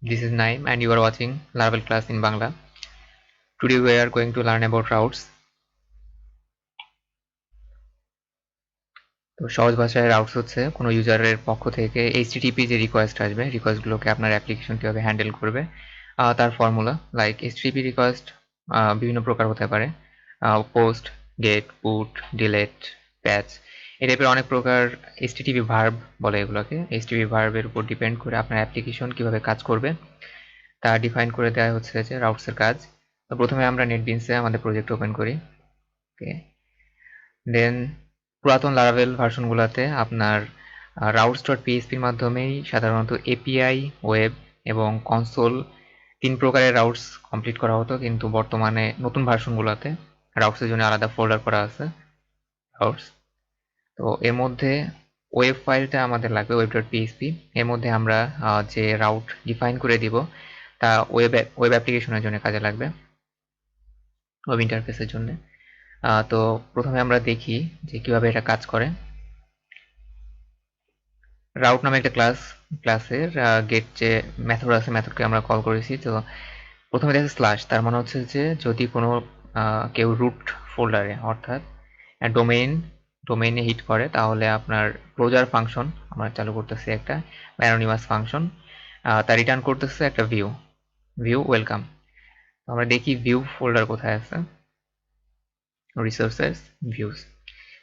This is Naim and you are watching Laravel class in Bangla. Today we are going to learn about routes. তো সহজ ভাষায় routes হচ্ছে কোনো ইউজারের পক্ষ থেকে এইচটিটিপি যে রিকোয়েস্ট আসবে, রিকোয়েস্টগুলোকে আপনার অ্যাপ্লিকেশন কিভাবে হ্যান্ডেল করবে তার ফর্মুলা। লাইক এইচটিটিপি রিকোয়েস্ট বিভিন্ন প্রকার হতে পারে, পোস্ট, গেট, পুট, ডিলেট, প্যাচ, এই টাইপের অনেক প্রকার। এইচটিটিপি ভার্ব বলে এগুলোকে। এইচটিটিপি ভার্বের উপর ডিপেন্ড করে আপনার অ্যাপ্লিকেশন কিভাবে কাজ করবে তা ডিফাইন করে দেওয়া হচ্ছে যে রাউটসের কাজ। তো প্রথমে আমরা নেটবিনসে আমাদের প্রজেক্ট ওপেন করি। ওকে, দেন পুরাতন লারাভেল ভার্সনগুলোতে আপনার routes.php-র মাধ্যমেই সাধারণত এপিআই, ওয়েব এবং কনসোল 3 প্রকারের রাউটস কমপ্লিট করা হতো, কিন্তু বর্তমানে নতুন ভার্সনগুলোতে রাউটসের জন্য আলাদা ফোল্ডার করা আছে রাউটস। তো এর মধ্যে ওয়েব ফাইলটা আমাদের লাগবে, web.php। এর মধ্যে আমরা যে রাউট ডিফাইন করে দিব তা ওয়েব অ্যাপ্লিকেশনের জন্য কাজে লাগবে, ওয়েব ইন্টারফেসের জন্য। তো প্রথমে আমরা দেখি যে কিভাবে এটা কাজ করে। রাউট নামে একটা ক্লাসের গেট যে মেথড আছে, মেথডকে আমরা কল করেছি। তো প্রথমে দেখে স্ল্যাশ, তার মানে হচ্ছে যে যদি কোনো কেউ রুট ফোল্ডারে অর্থাৎ ডোমেইনে হিট করে তাহলে আপনার ক্লোজার ফাংশন আমরা চালু করতেছি, একটা অ্যানোনিমাস ফাংশন, তা রিটার্ন করতেছে একটা ভিউ ওয়েলকাম। আমরা দেখি ভিউ ফোল্ডার কোথায় আছে, রিসোর্সেস, ভিউজ।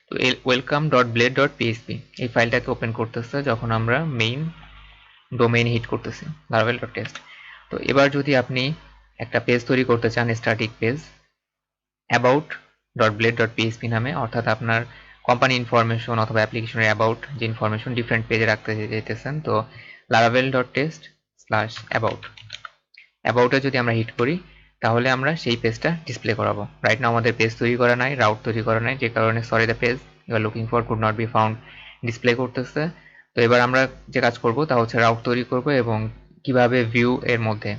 তো welcome.blade.php এই ফাইলটাকে ওপেন করতেছে যখন আমরা মেইন ডোমেইন হিট করতেছি laravel.test। তো এবার যদি আপনি একটা পেজ তৈরি করতে চান, স্ট্যাটিক পেজ about.blade.php নামে, অর্থাৎ আপনার কোম্পানি ইনফরমেশন অথবা অ্যাপ্লিকেশনের অ্যাবাউট যে ইনফরমেশন ডিফারেন্ট পেজে রাখতে চাইতেছেন, তো laravel.test/about যদি আমরা হিট করি তাহলে আমরা সেই পেজটা ডিসপ্লে করাবো। রাইট নাও আমাদের পেজ তৈরি করা নাই, রাউট তৈরি করা নাই, যে কারণে sorry the page you are looking for could not be found display করতেছে। তো এবার আমরা যে কাজ করব তা হচ্ছে রাউট তৈরি করব এবং কিভাবে ভিউ এর মধ্যে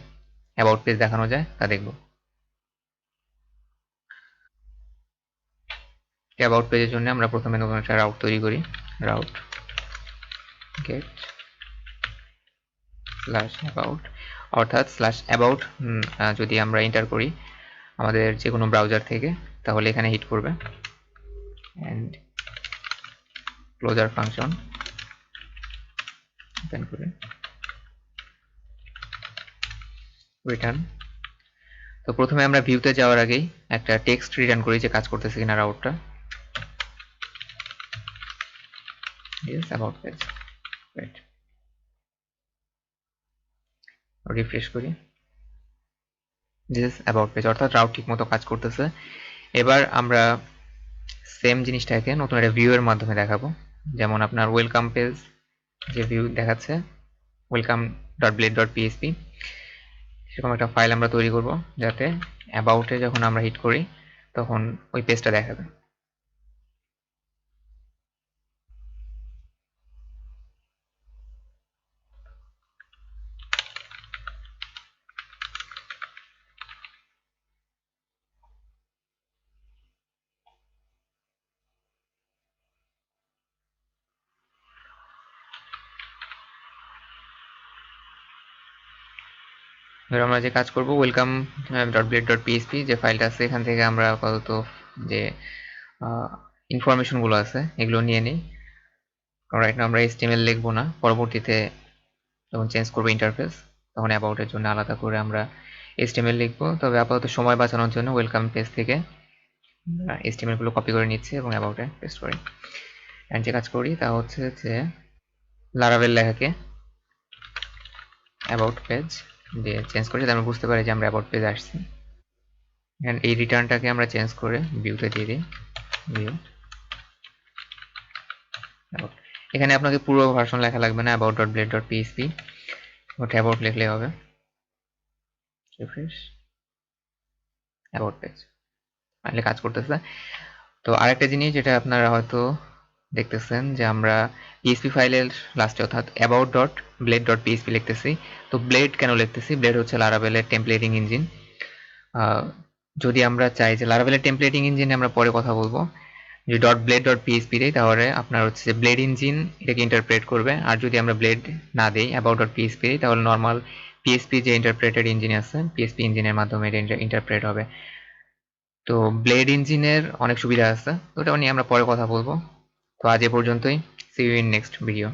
অ্যাবাউট পেজ দেখানো যায় তা দেখব। অ্যাবাউট পেজের জন্য আমরা প্রথমে নতুন একটা রাউট তৈরি করি, রাউট গেট স্ল্যাশ অ্যাবাউট, অর্থাৎ স্ল্যাশ অ্যাবাউট যদি আমরা এন্টার করি আমাদের যে কোনো ব্রাউজার থেকে তাহলে এখানে হিট করবে অ্যান্ড ক্লোজার ফাংশন ওপেন করে রিটার্ন। তো প্রথমে আমরা ভিউতে যাওয়ার আগেই একটা টেক্সট রিটার্ন করি যে কাজ করতেছে কিনা রাউটটা। Yes, about page. Right, refresh করি। দিস অ্যাবাউট পেজ, অর্থাৎ রাউট ঠিক মতো কাজ করতেছে। এবার আমরা সেম জিনিসটাকে নতুন একটা ভিউ এর মাধ্যমে দেখাবো। যেমন আপনার ওয়েলকাম পেজ যে ভিউ দেখাচ্ছে welcome.blade.php, সেরকম একটা ফাইল আমরা তৈরি করব যাতে অ্যাবাউটে যখন আমরা হিট করি তখন ওই পেজটা দেখাবে। এবার আমরা যে কাজ করব welcome.blade.php যে ফাইলটা আছে এখান থেকে আমরা আপাতত যে ইনফরমেশনগুলো আছে এগুলো নিয়ে নিই। রাইট নাও আমরা HTML লিখবো না, পরবর্তীতে যখন চেঞ্জ করবো ইন্টারফেস তখন অ্যাবাউটের জন্য আলাদা করে আমরা HTML লিখবো। তবে আপাতত সময় বাঁচানোর জন্য ওয়েলকাম পেজ থেকে HTML গুলো কপি করে নিচ্ছি এবং অ্যাবাউটে পেস্ট করি। অ্যান্ড যে কাজ করি তা হচ্ছে যে লারাভেল লেখাকে অ্যাবাউট পেজ দিয়ে চেঞ্জ করি, যাতে আমরা বুঝতে পারি যে আমরা অ্যাবাউট পেজ আসছি। এন্ড এই রিটার্নটাকে আমরা চেঞ্জ করে ভিউতে দিয়ে দিই, ভিউ। এখানে আপনাকে পুরো ভার্সন লেখা লাগবে না, about.blade.php, ওটা অ্যাবাউট লিখলে হবে। রিফ্রেশ, অ্যাবাউট পেজ তাহলে কাজ করতেছে। তো আরেকটা জিনিস যেটা আপনারা হয়তো দেখতেছেন যে আমরা পিএসপি ফাইলের লাস্টে অর্থাৎ about.blade.php লিখতেছি। তো ব্লেড কেন লিখতেছি? ব্লেড হচ্ছে লারাভেলের টেমপ্লেটিং ইঞ্জিন। যদি আমরা চাই যে লারাভেলের টেমপ্লেটিং ইঞ্জিনে আমরা পরে কথা বলবো, যদি .blade.php দেই তাহলে আপনার হচ্ছে ব্লেড ইঞ্জিন এটাকে ইন্টারপ্রেট করবে, আর যদি আমরা ব্লেড না দেই about.php দেই তাহলে নর্মাল পিএসপি যে ইন্টারপ্রেটেড ইঞ্জিন আছে, পিএসপি ইঞ্জিনের মাধ্যমে এটা ইন্টারপ্রেট হবে। তো ব্লেড ইঞ্জিনের অনেক সুবিধা আছে, ওটা নিয়ে আমরা পরে কথা বলবো। তো আজ এ পর্যন্তই। See you in next video.